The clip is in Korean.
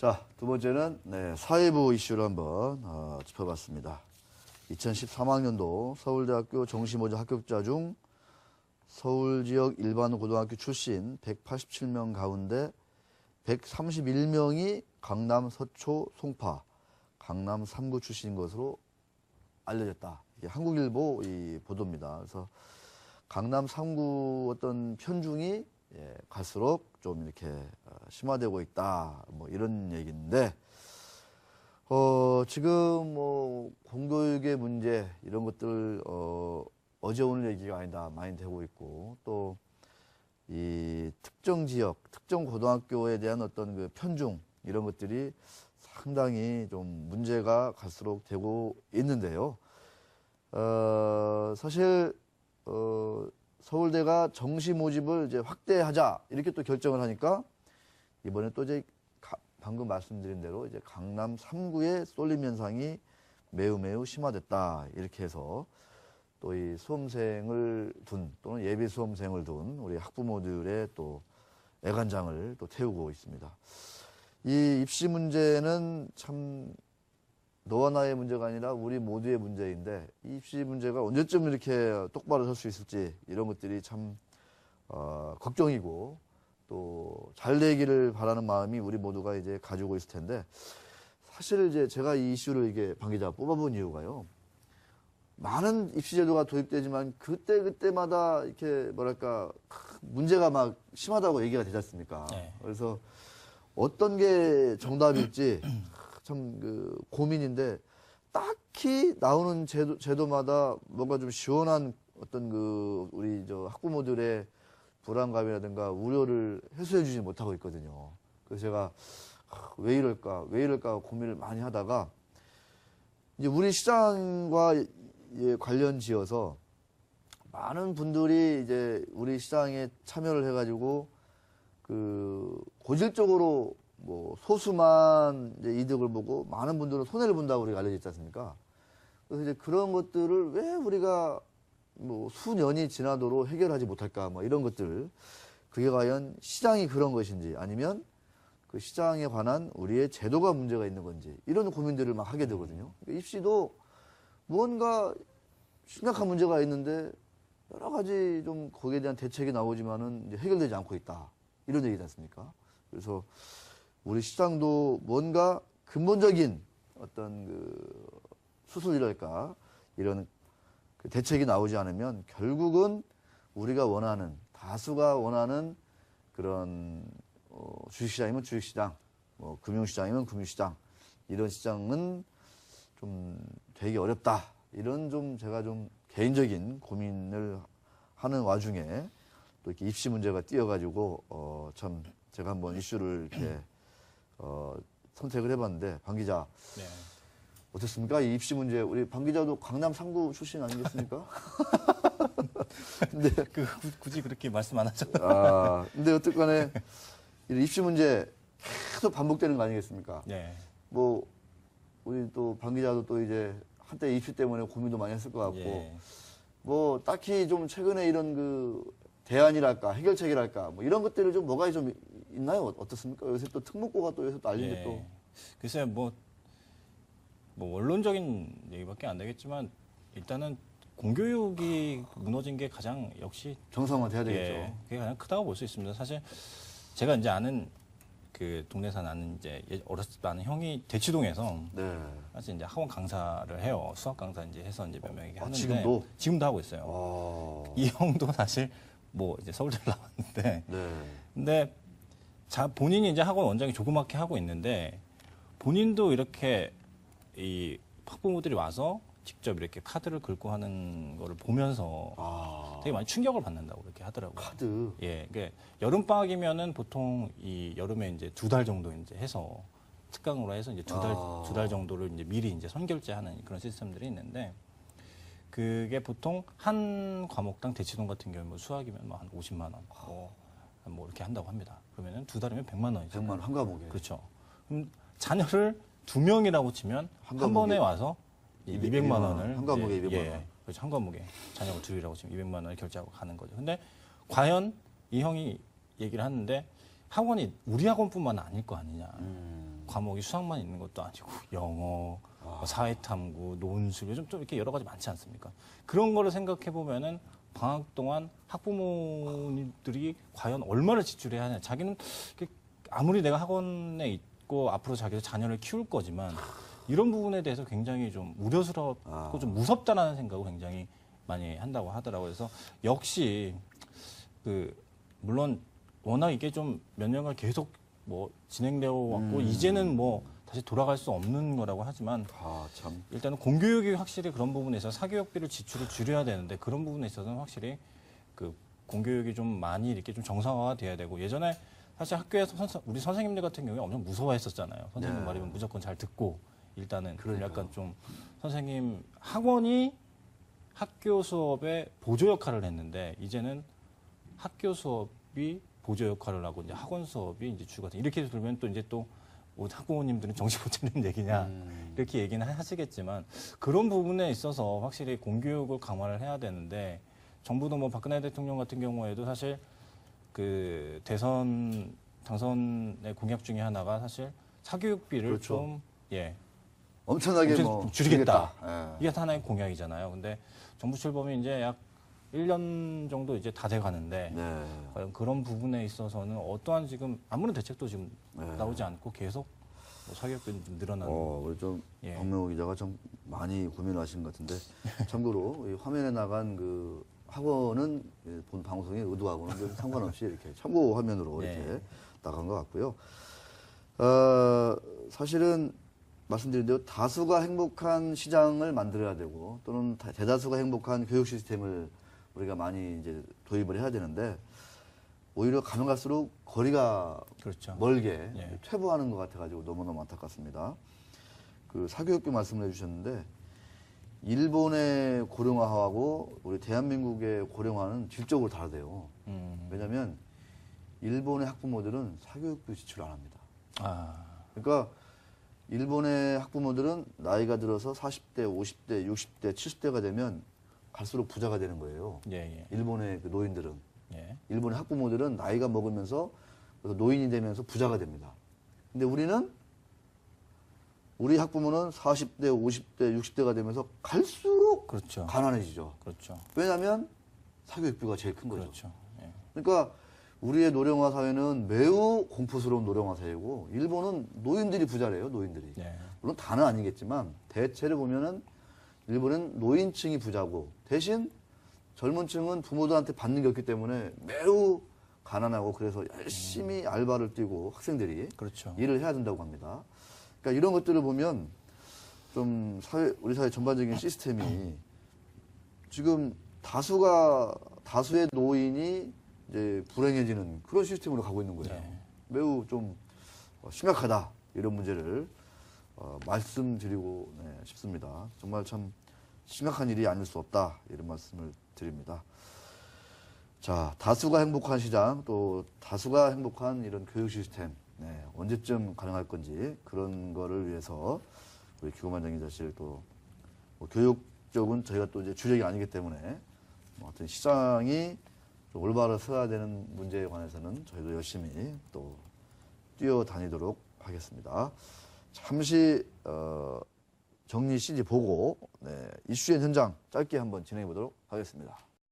자, 두 번째는 사회부 이슈를 한번 짚어봤습니다. 2013학년도 서울대학교 정시모집 합격자 중 서울지역 일반 고등학교 출신 187명 가운데 131명이 강남 서초 송파 강남 3구 출신인 것으로 알려졌다. 이게 한국일보 이 보도입니다. 그래서 강남 3구 어떤 편중이 갈수록 좀 이렇게 심화되고 있다. 뭐 이런 얘기인데, 지금 뭐 공교육의 문제 이런 것들 어제 오늘 얘기가 아니다 많이 되고 있고, 또 이 특정 지역, 특정 고등학교에 대한 어떤 그 편중 이런 것들이 상당히 좀 문제가 갈수록 되고 있는데요. 사실 서울대가 정시 모집을 이제 확대하자 이렇게 또 결정을 하니까 이번에 또 이제 방금 말씀드린 대로 이제 강남 3구의 쏠림 현상이 매우 심화됐다 이렇게 해서 또 이 수험생을 둔 또는 예비 수험생을 둔 우리 학부모들의 또 애간장을 또 태우고 있습니다. 이 입시 문제는 참 너와 나의 문제가 아니라 우리 모두의 문제인데 이 입시 문제가 언제쯤 이렇게 똑바로 설 수 있을지 이런 것들이 참 걱정이고 또 잘 되기를 바라는 마음이 우리 모두가 이제 가지고 있을 텐데 사실 이제 제가 이 이슈를 이게 방 기자가 뽑아본 이유가요. 많은 입시 제도가 도입되지만 그때마다 이렇게 뭐랄까 문제가 막 심하다고 얘기가 되지 않습니까? 네. 그래서 어떤 게 정답일지 참 그 고민인데 딱히 나오는 제도마다 뭔가 좀 시원한 어떤 그 우리 저 학부모들의 불안감이라든가 우려를 해소해 주지 못하고 있거든요. 그래서 제가 왜 이럴까 고민을 많이 하다가 이제 우리 시장과 관련 지어서 많은 분들이 이제 우리 시장에 참여를 해가지고 그 고질적으로 뭐 소수만 이제 이득을 보고 많은 분들은 손해를 본다고 우리가 알려져 있지 않습니까? 그래서 이제 그런 것들을 왜 우리가 뭐 수년이 지나도록 해결하지 못할까 뭐 이런 것들 그게 과연 시장이 그런 것인지 아니면 그 시장에 관한 우리의 제도가 문제가 있는 건지 이런 고민들을 막 하게 되거든요. 그러니까 입시도 무언가 심각한 문제가 있는데 여러 가지 좀 거기에 대한 대책이 나오지만은 이제 해결되지 않고 있다 이런 얘기지 않습니까? 그래서 우리 시장도 뭔가 근본적인 어떤 그 수술이랄까 이런 그 대책이 나오지 않으면 결국은 우리가 원하는 다수가 원하는 그런 주식시장이면 주식시장, 뭐 금융시장이면 금융시장 이런 시장은 좀 되기 어렵다 이런 좀 제가 좀 개인적인 고민을 하는 와중에 또 이렇게 입시 문제가 띄어가지고 참 제가 한번 이슈를 이렇게 선택을 해봤는데 방 기자 네. 어떻습니까? 이 입시 문제 우리 방 기자도 강남 3구 출신 아니겠습니까? 근데 굳이 그렇게 말씀 안 하죠. 근데 어쨌간에 이 입시 문제 계속 반복되는 거 아니겠습니까? 네. 뭐 우리 또 방 기자도 또 이제 한때 입시 때문에 고민도 많이 했을 것 같고 예. 뭐 딱히 좀 최근에 이런 그 대안이랄까 해결책이랄까 뭐 이런 것들을 좀 뭐가 좀 있나요? 어떻습니까? 요새 또 특목고가 또 요새 또 알린 게 또 글쎄요, 뭐 원론적인 얘기밖에 안 되겠지만 일단은 공교육이 무너진 게 가장 역시 정상화돼야 되겠죠. 그게 가장 크다고 볼 수 있습니다. 사실 제가 이제 아는 그 동네 사는 이제 어렸을 때 아는 형이 대치동에서 네. 사실 이제 학원 강사를 해요. 수학 강사 이제 해서 이제 몇 명에게 하는데 지금도 하고 있어요. 이 형도 사실 뭐 이제 서울대를 나왔는데 근데 본인이 이제 학원 원장이 조그맣게 하고 있는데 본인도 이렇게 이 학부모들이 와서 직접 이렇게 카드를 긁고 하는 거를 보면서 되게 많이 충격을 받는다고 그렇게 하더라고요. 카드. 예, 그게 여름 방학이면은 보통 이 여름에 이제 2달 정도 이제 해서 특강으로 해서 이제 두 달 정도를 이제 미리 이제 선결제하는 그런 시스템들이 있는데 그게 보통 한 과목당 대치동 같은 경우는 뭐 수학이면 뭐 한 50만 원, 뭐 이렇게 한다고 합니다. 그러면은 2달이면 100만 원이죠. 100만 원 한 과목에. 그렇죠. 그럼 자녀를 2명이라고 치면 한 번에 와서 200만 원을 한 과목에 200만 원. 그렇죠. 한 과목에 자녀가 둘이라고 치면 200만 원을 결제하고 가는 거죠. 근데 과연 이 형이 얘기를 하는데 학원이 우리 학원뿐만 아닐 거 아니냐. 과목이 수학만 있는 것도 아니고 영어, 뭐 사회탐구, 논술 요즘 좀 이렇게 여러 가지 많지 않습니까? 그런 거를 생각해 보면은 방학 동안 학부모님들이 과연 얼마를 지출해야 하냐. 자기는 아무리 내가 학원에 있고 앞으로 자기 자녀를 키울 거지만 이런 부분에 대해서 굉장히 좀 우려스럽고 좀 무섭다라는 생각을 굉장히 많이 한다고 하더라고요. 그래서 역시 물론 워낙 이게 좀 몇 년간 계속 뭐 진행되어 왔고 이제는 뭐 다시 돌아갈 수 없는 거라고 하지만 참. 일단은 공교육이 확실히 그런 부분에서 사교육비를 지출을 줄여야 되는데 그런 부분에 있어서는 확실히 그 공교육이 좀 많이 이렇게 좀 정상화가 돼야 되고 예전에 사실 학교에서 우리 선생님들 같은 경우에 엄청 무서워했었잖아요. 선생님 네. 말이면 무조건 잘 듣고 일단은 좀 그러니까요. 약간 좀 선생님 학원이 학교 수업의 보조 역할을 했는데 이제는 학교 수업이 보조 역할을 하고 이제 학원 수업이 이제 주가 돼. 이렇게 들면 또 이제 또 학부모님들은 정신 못 차리는 얘기냐 이렇게 얘기는 하시겠지만 그런 부분에 있어서 확실히 공교육을 강화를 해야 되는데 정부도 뭐 박근혜 대통령 같은 경우에도 사실 그 대선 당선의 공약 중에 하나가 사실 사교육비를 그렇죠. 좀 엄청나게 엄청 뭐 줄이겠다. 예. 이게 하나의 공약이잖아요. 근데 정부 출범이 이제 약 1년 정도 이제 다 돼 가는데 네. 과연 그런 부분에 있어서는 어떠한 지금 아무런 대책도 지금 네. 나오지 않고 계속 뭐 사교육비는 좀 늘어나는 우리 좀 예. 박명호 기자가 좀 많이 고민하신 것 같은데 참고로 이 화면에 나간 그 학원은 본 방송의 의도하고는 좀 상관없이 이렇게 참고 화면으로 네. 이렇게 나간 것 같고요. 사실은 말씀드린 대로 다수가 행복한 시장을 만들어야 되고 또는 대다수가 행복한 교육 시스템을 우리가 많이 이제 도입을 해야 되는데 오히려 가면 갈수록 거리가 그렇죠. 멀게 예. 퇴보하는 것 같아가지고 너무너무 안타깝습니다. 그 사교육비 말씀을 해주셨는데 일본의 고령화하고 우리 대한민국의 고령화는 질적으로 다르대요. 왜냐하면 일본의 학부모들은 사교육비 지출 안 합니다. 그러니까 일본의 학부모들은 나이가 들어서 40대, 50대, 60대, 70대가 되면 갈수록 부자가 되는 거예요. 예. 일본의 그 노인들은. 예. 일본의 학부모들은 나이가 먹으면서 그래서 노인이 되면서 부자가 됩니다. 근데 우리 학부모는 40대, 50대, 60대가 되면서 갈수록 그렇죠. 가난해지죠. 그렇죠. 왜냐하면 사교육비가 제일 큰 거죠. 그렇죠. 예. 그러니까 우리의 노령화 사회는 매우 공포스러운 노령화 사회고 일본은 노인들이 부자래요. 노인들이. 예. 물론 다는 아니겠지만 대체를 보면은 일본은 노인층이 부자고 대신 젊은 층은 부모들한테 받는 게 없기 때문에 매우 가난하고 그래서 열심히 알바를 뛰고 학생들이 그렇죠. 일을 해야 된다고 합니다. 그러니까 이런 것들을 보면 좀 우리 사회 전반적인 시스템이 지금 다수의 노인이 이제 불행해지는 그런 시스템으로 가고 있는 거예요. 네. 매우 좀 심각하다 이런 문제를 말씀드리고 싶습니다. 정말 참 심각한 일이 아닐 수 없다 이런 말씀을 드립니다. 자, 다수가 행복한 시장 또 다수가 행복한 이런 교육 시스템 언제쯤 가능할 건지 그런 거를 위해서 우리 김호만 장기자실 또 뭐 교육 쪽은 저희가 또 이제 주력이 아니기 때문에 뭐 하여튼 시장이 좀 올바로 서야 되는 문제에 관해서는 저희도 열심히 또 뛰어다니도록 하겠습니다. 잠시 정리 CG 보고 이슈의 현장 짧게 한번 진행해 보도록 하겠습니다.